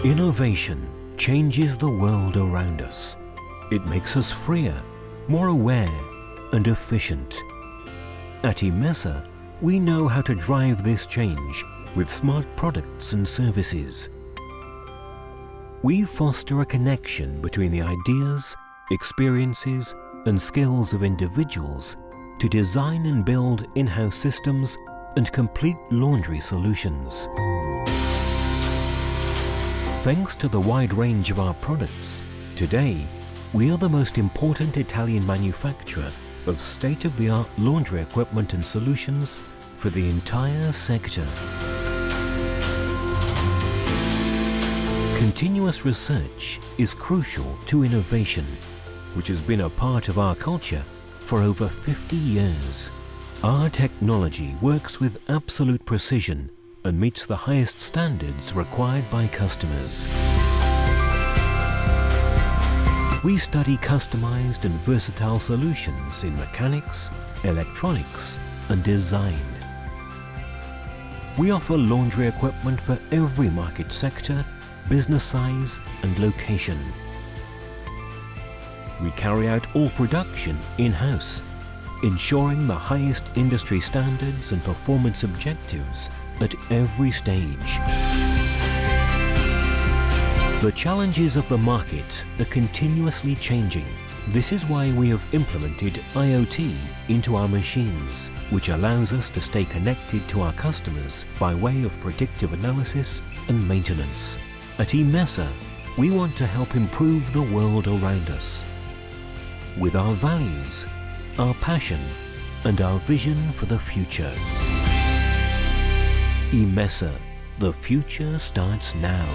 Innovation changes the world around us. It makes us freer, more aware, and efficient. At IMESA, we know how to drive this change with smart products and services. We foster a connection between the ideas, experiences, and skills of individuals to design and build in-house systems and complete laundry solutions. Thanks to the wide range of our products, today we are the most important Italian manufacturer of state-of-the-art laundry equipment and solutions for the entire sector. Continuous research is crucial to innovation, which has been a part of our culture for over 50 years. Our technology works with absolute precision and meets the highest standards required by customers. We study customized and versatile solutions in mechanics, electronics, and design. We offer laundry equipment for every market sector, business size, and location. We carry out all production in-house, ensuring the highest industry standards and performance objectives at every stage. The challenges of the market are continuously changing. This is why we have implemented IoT into our machines, which allows us to stay connected to our customers by way of predictive analysis and maintenance. At IMESA, we want to help improve the world around us. With our values, our passion, and our vision for the future. IMESA, the future starts now.